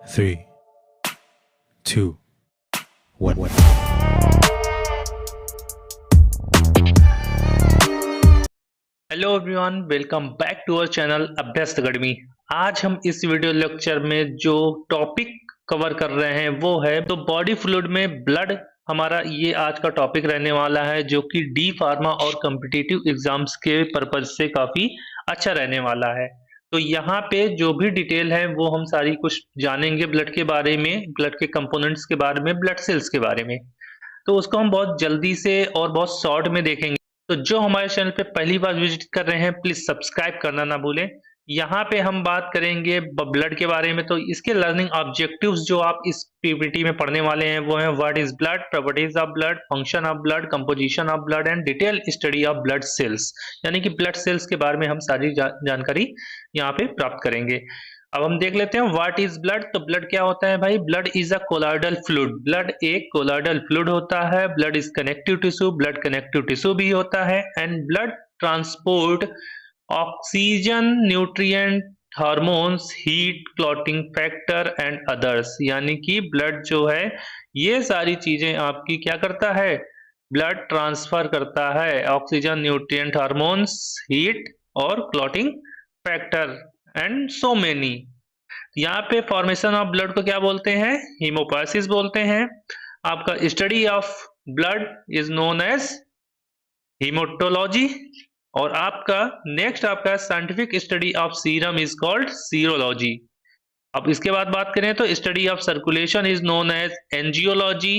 3, 2, 1. Hello everyone, welcome back to our channel Abhyast academy. आज हम इस वीडियो लेक्चर में जो टॉपिक कवर कर रहे हैं वो है तो बॉडी फ्लूइड में ब्लड। हमारा ये आज का टॉपिक रहने वाला है जो कि डी फार्मा और कॉम्पिटिटिव एग्जाम्स के पर्पज से काफी अच्छा रहने वाला है। तो यहाँ पे जो भी डिटेल है वो हम सारी कुछ जानेंगे ब्लड के बारे में, ब्लड के कंपोनेंट्स के बारे में, ब्लड सेल्स के बारे में। तो उसको हम बहुत जल्दी से और बहुत शॉर्ट में देखेंगे। तो जो हमारे चैनल पे पहली बार विजिट कर रहे हैं प्लीज सब्सक्राइब करना ना भूलें। यहाँ पे हम बात करेंगे ब्लड के बारे में। तो इसके लर्निंग ऑब्जेक्टिव्स जो आप इस पीपीटी में पढ़ने वाले हैं वो हैं what is blood, properties of blood, function of blood, composition of blood and detail study of blood cells. यानी कि ब्लड सेल्स के बारे में हम सारी जानकारी यहाँ पे प्राप्त करेंगे। अब हम देख लेते हैं व्हाट इज ब्लड। तो ब्लड क्या होता है भाई? Blood is a colloidal fluid. Blood एक कोलॉइडल फ्लूइड होता है। Blood is connective tissue, blood connective tissue भी होता है। And blood transport oxygen, nutrient, hormones, heat, clotting factor and others. यानी कि ब्लड जो है ये सारी चीजें आपकी क्या करता है? ब्लड ट्रांसफर करता है ऑक्सीजन, न्यूट्रिएंट, हार्मोन्स, हीट और clotting factor and so many. यहाँ पे फॉर्मेशन ऑफ ब्लड को क्या बोलते हैं? हीमोपोएसिस बोलते हैं। आपका study of blood is known as haematology. और आपका नेक्स्ट आपका scientific study of serum is called serology. अब इसके बाद बात करें तो study of circulation is known as angiology.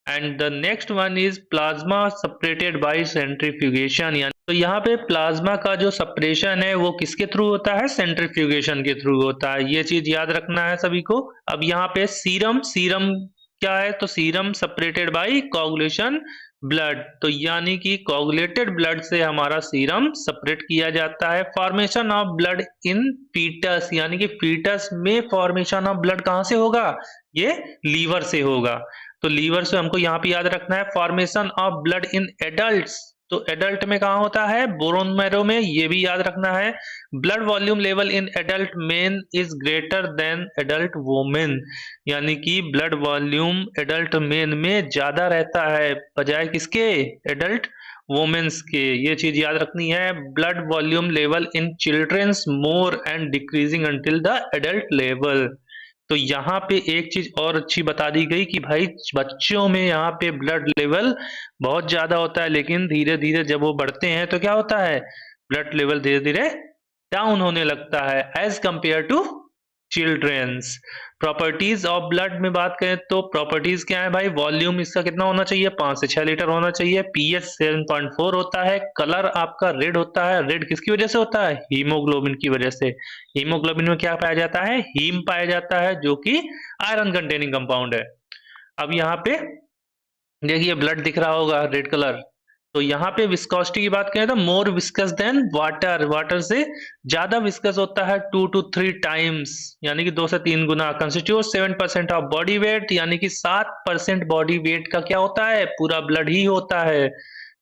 And the next one is plasma separated by centrifugation. यानी तो यहाँ पे प्लाज्मा का जो सेपरेशन है वो किसके थ्रू होता है? सेंट्रीफ्यूगेशन के थ्रू होता है। ये चीज याद रखना है सभी को। अब यहाँ पे सीरम, सीरम क्या है? तो सीरम सेपरेटेड बाय कोagulation ब्लड। तो यानी कि कोagulated ब्लड से हमारा सीरम सेपरेट किया जाता है। Formation of blood in foetus, यानी कि फीटस में फॉर्मेशन ऑफ ब्लड कहाँ से होगा? ये लीवर से होगा। तो लीवर से हमको यहाँ पे याद रखना है। Formation of blood in adults, तो एडल्ट में कहाँ होता है? बोन मैरो में। ये भी याद रखना है। Blood volume level in adult main is greater than adult women. यानी कि ब्लड वॉल्यूम एडल्ट मेन में ज्यादा रहता है बजाय किसके? एडल्ट वोमेन्स के। ये चीज याद रखनी है। Blood volume level in childrens more and decreasing until the adult level. तो यहाँ पे एक चीज और अच्छी बता दी गई कि भाई बच्चों में यहाँ पे ब्लड लेवल बहुत ज्यादा होता है, लेकिन धीरे धीरे जब वो बढ़ते हैं तो क्या होता है? ब्लड लेवल धीरे धीरे डाउन होने लगता है as compare to childrens. Properties of blood में बात करें तो प्रॉपर्टीज क्या है भाई? वॉल्यूम इसका कितना होना चाहिए? 5 से 6 लीटर होना चाहिए। पीएच 7.4 होता है। कलर आपका रेड होता है। रेड किसकी वजह से होता है? हीमोग्लोबिन की वजह से। हीमोग्लोबिन में क्या पाया जाता है? हीम पाया जाता है जो कि आयरन कंटेनिंग कंपाउंड है। अब यहाँ पे देखिए ब्लड दिख रहा होगा रेड कलर। तो यहाँ पे विस्कोसिटी की बात करें तो more viscous than water. Water से ज्यादा विस्कस होता है 2 to 3 टाइम्स, यानी कि 2 से 3 गुना। कंस्टिट्यूट 7% ऑफ बॉडी वेट, यानी कि 7% बॉडी वेट का क्या होता है? पूरा ब्लड ही होता है।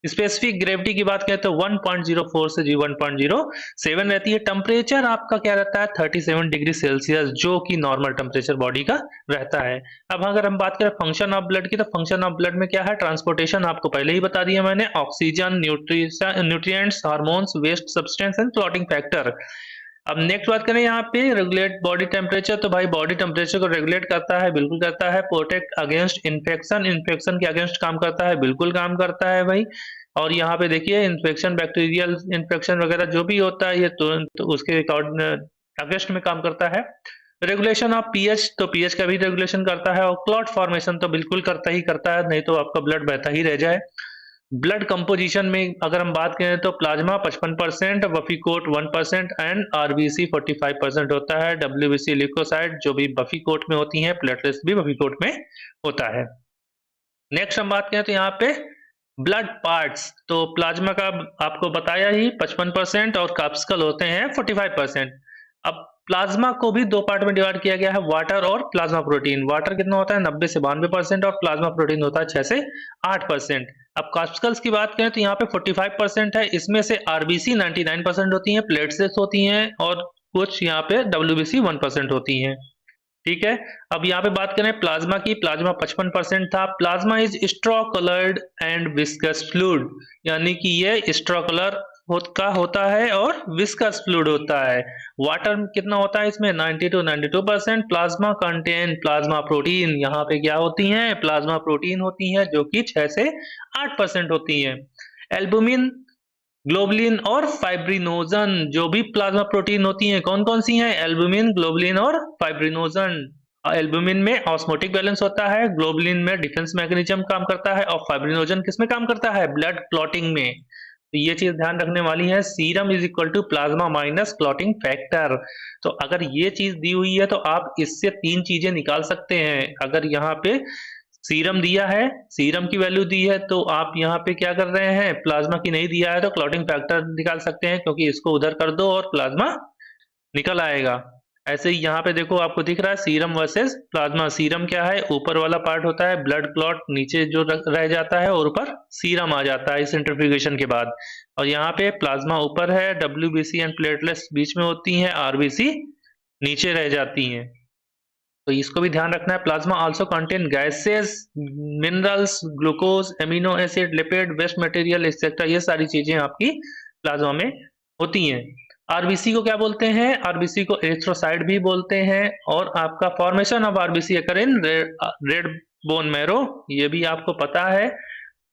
स्पेसिफिक ग्रेविटी की बात करें तो 1.04 से 1.07 रहती है। टेम्परेचर आपका क्या रहता है? 37 डिग्री सेल्सियस, जो कि नॉर्मल टेम्परेचर बॉडी का रहता है। अब अगर हम बात करें फंक्शन ऑफ ब्लड की, तो फंक्शन ऑफ ब्लड में क्या है? ट्रांसपोर्टेशन आपको पहले ही बता दिया मैंने। Oxygen, nutrients, hormones, waste substance and clotting factor. अब नेक्स्ट बात करें यहाँ पे रेगुलेट बॉडी टेम्परेचर। तो भाई बॉडी टेम्परेचर को रेगुलेट करता है, बिल्कुल करता है। प्रोटेक्ट अगेंस्ट इन्फेक्शन, इन्फेक्शन के अगेंस्ट काम करता है, बिल्कुल काम करता है भाई। और यहाँ पे देखिए इन्फेक्शन, बैक्टीरियल इन्फेक्शन वगैरह जो भी होता है ये तुरंत उसके अगेंस्ट में काम करता है। रेगुलेशन ऑफ पीएच, तो पीएच का भी रेगुलेशन करता है। और क्लॉट फॉर्मेशन तो बिल्कुल करता ही करता है, नहीं तो आपका ब्लड बहता ही रह जाए। ब्लड कंपोजिशन में अगर हम बात करें तो प्लाज्मा 55%, बफीकोट 1% एंड आरबीसी 45% होता है। डब्ल्यूबीसी ल्यूकोसाइट जो भी बफीकोट में होती हैं, प्लेटलेट्स भी बफीकोट में होता है। नेक्स्ट हम बात करें तो यहाँ पे ब्लड पार्ट्स, तो प्लाज्मा का आपको बताया ही 55% और कार्पस्कल होते हैं 45%। अब प्लाज्मा को भी दो पार्ट में डिवाइड किया गया है, वाटर और प्लाज्मा प्रोटीन। वाटर कितना होता है? 90 से 92% और प्लाज्मा प्रोटीन होता है 6 से 8%। अब कार्पस्कल्स की बात करें तो यहाँ पे 45% है। इसमें से आरबीसी 99% होती हैं, प्लेटलेट्स होती हैं और कुछ यहाँ पे डब्ल्यूबीसी 1% होती हैं। ठीक है। अब यहाँ पे बात करें प्लाज्मा की, प्लाज्मा 55% था। Plasma is straw coloured and viscous fluid, यानी कि ये स्ट्रॉ कलर का होता है और विस्कस फ्लूइड होता है। वाटर कितना होता है इसमें? 90 to 92%। Plasma contain plasma protein, यहाँ पे क्या होती हैं? प्लाज्मा प्रोटीन होती हैं, जो कि 6 से 8% होती हैं। एल्बुमिन, ग्लोबुलिन और फाइब्रिनोजन, जो भी प्लाज्मा प्रोटीन होती हैं, कौन कौन सी हैं? एल्बुमिन, ग्लोबुलिन और फाइब्रिनोजन। एल्बुमिन में ऑस्मोटिक बैलेंस होता है, ग्लोबुलिन में डिफेंस मैकेनिज्म काम करता है, और फाइब्रिनोजन किस में काम करता है? ब्लड क्लॉटिंग में। तो ये चीज ध्यान रखने वाली है। Serum is equal to plasma minus clotting factor. तो अगर ये चीज दी हुई है तो आप इससे 3 चीजें निकाल सकते हैं। अगर यहाँ पे सीरम दिया है, सीरम की वैल्यू दी है, तो आप यहाँ पे क्या कर रहे हैं? प्लाज्मा की नहीं दिया है तो क्लॉटिंग फैक्टर निकाल सकते हैं, क्योंकि इसको उधर कर दो और प्लाज्मा निकल आएगा। ऐसे ही यहाँ पे देखो, आपको दिख रहा है सीरम वर्सेस प्लाज्मा। सीरम क्या है? ऊपर वाला पार्ट होता है, ब्लड क्लॉट नीचे जो रह जाता है, और ऊपर सीरम आ जाता है सेंट्रीफ्यूगेशन के बाद। और यहाँ पे प्लाज्मा ऊपर है, डब्ल्यूबीसी एंड प्लेटलेट्स बीच में होती हैं, आरबीसी नीचे रह जाती हैं। तो इसको भी ध्यान रखना है। Plasma also contain gases, minerals, glucose, amino acid, lipid, waste material etcetera, ये सारी चीजें आपकी प्लाज्मा में होती हैं। आरबीसी को क्या बोलते हैं? आरबीसी को एरिथ्रोसाइट भी बोलते हैं। और आपका formation of RBC occur in red bone marrow, ये भी आपको पता है।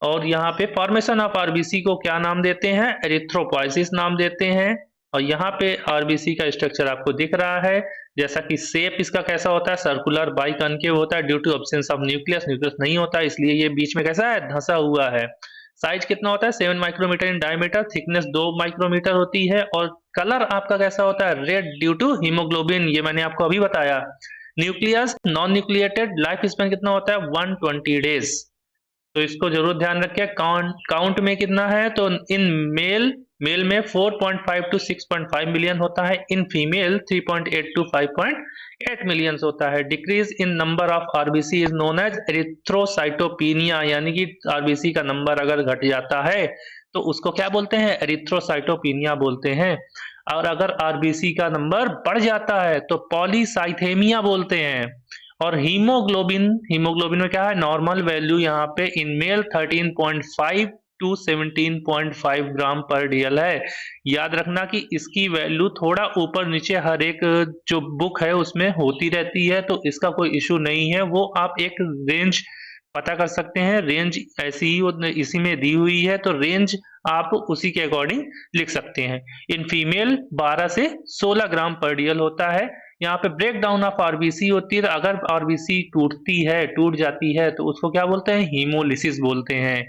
और यहाँ पे फॉर्मेशन ऑफ आरबीसी को क्या नाम देते हैं? एरिथ्रोपोइसिस नाम देते हैं। और यहाँ पे आरबीसी का स्ट्रक्चर आपको दिख रहा है, जैसा कि शेप इसका कैसा होता है? सर्कुलर बाई कनकेव होता है, due to absence of nucleus. Nucleus नहीं होता, इसलिए ये बीच में कैसा है? धंसा हुआ है। साइज कितना होता है? 7 micrometre in diameter, thickness 2 micrometre होती है। और कलर आपका कैसा होता है? रेड, ड्यू टू हीमोग्लोबिन, ये मैंने आपको अभी बताया। Nucleus non nucleated, life span कितना होता है? 120 डेज। तो इसको जरूर ध्यान रखिए। काउंट में कितना है? तो इन मेल में 4.5 to 6.5 मिलियन होता है, इन फीमेल 3.8 to 5.8 मिलियन होता है। Decrease in number of RBC is known as erythrocytopenia, यानी कि आरबीसी का नंबर अगर घट जाता है तो उसको क्या बोलते हैं? एरिथ्रोसाइटोपिनिया बोलते हैं। और अगर आरबीसी का नंबर बढ़ जाता है तो पॉलीसाइथेमिया बोलते हैं। और हीमोग्लोबिन में क्या है? नॉर्मल वैल्यू यहाँ पे इन मेल 13.5 to 17.5 ग्राम पर डीएल है। याद रखना कि इसकी वैल्यू थोड़ा ऊपर नीचे हर एक जो बुक है उसमें होती रहती है, तो इसका कोई इशू नहीं है। वो आप एक रेंज पता कर सकते हैं, रेंज ऐसी ही इसी में दी हुई है, तो रेंज आप उसी के अकॉर्डिंग लिख सकते हैं। इन फीमेल 12 से 16 ग्राम पर डीएल होता है। यहाँ पे ब्रेक डाउन ऑफ आरबीसी होती है, तो अगर आरबीसी टूट जाती है तो उसको क्या बोलते हैं? हीमोलिसिस बोलते हैं।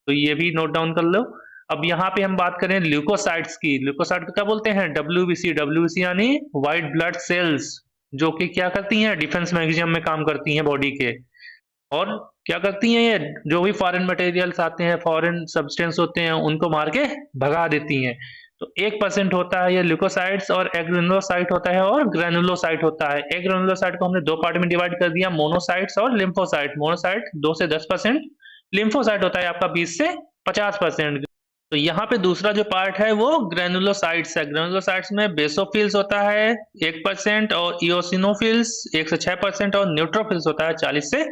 तो ये भी नोट डाउन कर लो। अब यहाँ पे हम बात करें ल्यूकोसाइट्स की। ल्यूकोसाइट को क्या बोलते हैं? डब्ल्यूबीसी। डब्ल्यूबीसी यानी व्हाइट ब्लड सेल्स, जो कि क्या करती हैं? डिफेंस मैकेनिज्म में काम करती हैं बॉडी के। और क्या करती हैं? ये जो भी फॉरेन मटेरियल्स आते हैं, फॉरेन सब्सटेंस होते हैं, उनको मार के भगा देती हैं। तो 1% होता है ये ल्यूकोसाइट्स, और एग्रेनुलोसाइट होता है और ग्रेनुलोसाइट होता है। एग्रेनुलोसाइट को हमने 2 पार्ट में डिवाइड कर दिया, मोनोसाइट्स और लिम्फोसाइट। मोनोसाइट 2 से 10%, लिम्फोसाइट होता है आपका 20 से 50%। तो यहाँ पे दूसरा जो पार्ट है वो ग्रेनुलोसाइट्स है। ग्रेनुलोसाइट्स में बेसोफिल्स होता है 1%, और इओसिनोफिल्स 1 से 6%, और न्यूट्रोफिल्स होता है 40 से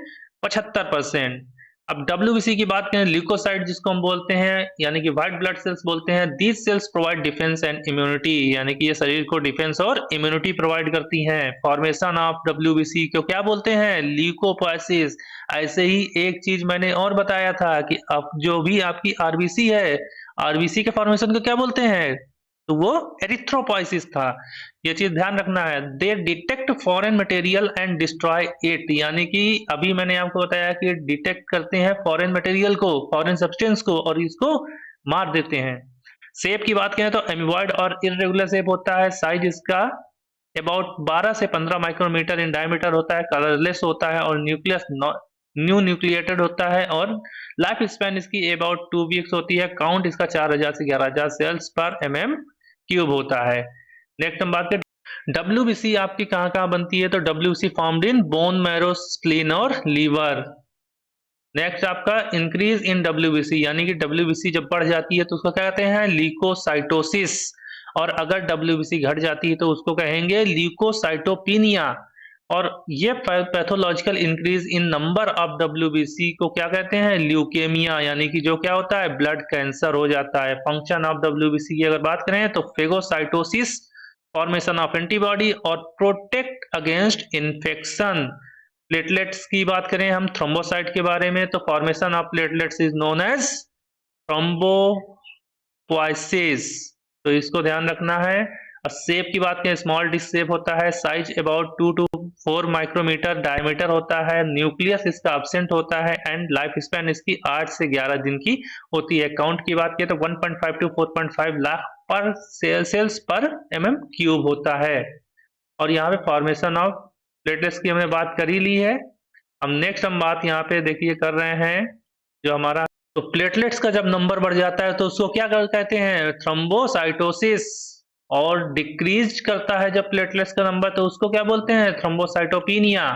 75%। अब डब्ल्यूबीसी की बात करें, ल्यूकोसाइट जिसको हम बोलते हैं, यानी कि व्हाइट ब्लड सेल्स बोलते हैं। These cells provide defence and immunity, यानी कि ये शरीर को डिफेंस और इम्यूनिटी प्रोवाइड करती हैं। फॉर्मेशन ऑफ डब्ल्यूबीसी को क्या बोलते हैं? ल्यूकोपोइसिस। ऐसे ही एक चीज मैंने और बताया था कि अब जो भी आपकी आरबीसी है, आरबीसी के फॉर्मेशन को क्या बोलते हैं? तो वो एरिथ्रोपोइसिस था। ये चीज ध्यान रखना है। दे detect foreign material and destroy it, यानी कि अभी मैंने आपको बताया कि डिटेक्ट करते हैं फॉरेन मटेरियल को, फॉरेन सब्सटेंस को, और इसको मार देते हैं। शेप की बात करें तो एमीबॉइड और इरेगुलर शेप होता है। साइज इसका अबाउट 12 से 15 माइक्रोमीटर इन डायमीटर होता है, कलरलेस होता है, और न्यूक्लियस न्यू न्यूक्लिएटेड होता है। और लाइफ स्पैन इसकी अबाउट 2 वीक्स होती है। काउंट इसका 4000 से 11000 सेल्स पर mm³ होता है। नेक्स्ट हम बात करें डब्ल्यूबीसी आपकी कहाँ कहाँ बनती है, तो WBC formed in bone marrow, spleen और लीवर। नेक्स्ट आपका इंक्रीज इन डब्ल्यूबीसी, यानी कि डब्ल्यूबीसी जब बढ़ जाती है तो उसको क्या कहते हैं? ल्यूकोसाइटोसिस। और अगर डब्ल्यूबीसी घट जाती है तो उसको कहेंगे ल्यूकोसाइटोपिनिया। और ये pathological increase in number of WBC को क्या कहते हैं, ल्यूकेमिया, यानी कि जो क्या होता है, ब्लड कैंसर हो जाता है। फंक्शन ऑफ WBC की अगर बात करें तो फेगोसाइटोसिस, फॉर्मेशन ऑफ एंटीबॉडी और प्रोटेक्ट अगेंस्ट इन्फेक्शन। प्लेटलेट्स की बात करें हम थ्रोम्बोसाइट के बारे में, तो formation of platelets is known as thrombopoiesis, तो इसको ध्यान रखना है। और शेप की बात करें, स्मॉल डिस्क शेप होता है, size about 2 to 4 micrometre diameter होता है, न्यूक्लियस इसका एब्सेंट होता है एंड लाइफ स्पैन इसकी 8 से 11 दिन की होती है। काउंट की बात करें तो 1.5 to 4.5 लाख पर सेल्स पर mm³ होता है। और यहाँ पे फॉर्मेशन ऑफ प्लेटलेट्स की हमने बात कर ही ली है। हम नेक्स्ट बात यहाँ पे देखिए कर रहे हैं जो हमारा, तो प्लेटलेट्स का जब नंबर बढ़ जाता है तो उसको क्या कहते हैं, थ्रोम्बोसाइटोसिस। और डिक्रीज करता है जब प्लेटलेट्स का नंबर तो उसको क्या बोलते हैं, थ्रोम्बोसाइटोपिनिया।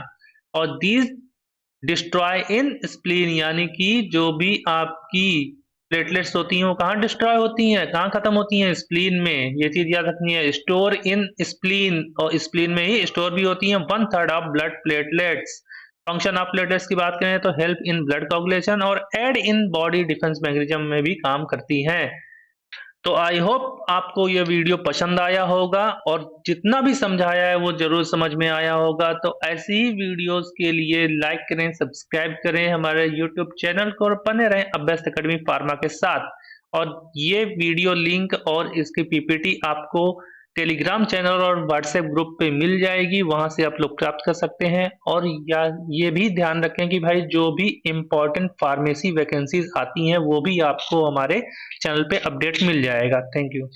और दीज डिस्ट्रॉय इन स्प्लीन, यानी कि जो भी आपकी प्लेटलेट्स होती हैं वो कहाँ डिस्ट्रॉय होती हैं, कहाँ खत्म होती हैं, स्प्लीन में। ये चीज याद रखनी है, स्टोर इन स्प्लीन, और स्प्लीन में ही स्टोर भी होती हैं 1/3 of blood platelets. Function of platelets की बात करें तो हेल्प इन ब्लड कोगुलेशन और aid in body defence mechanism में भी काम करती हैं। तो आई होप आपको ये वीडियो पसंद आया होगा और जितना भी समझाया है वो जरूर समझ में आया होगा। तो ऐसी ही वीडियोस के लिए लाइक करें, सब्सक्राइब करें हमारे यूट्यूब चैनल को और बने रहें अभ्यस्त एकेडमी फार्मा के साथ। और ये वीडियो लिंक और इसकी PPT आपको टेलीग्राम चैनल और व्हाट्सएप ग्रुप पे मिल जाएगी, वहां से आप लोग प्राप्त कर सकते हैं। और ये भी ध्यान रखें कि भाई जो भी इम्पोर्टेंट फार्मेसी वैकेंसीज आती हैं वो भी आपको हमारे चैनल पे अपडेट मिल जाएगा। Thank you.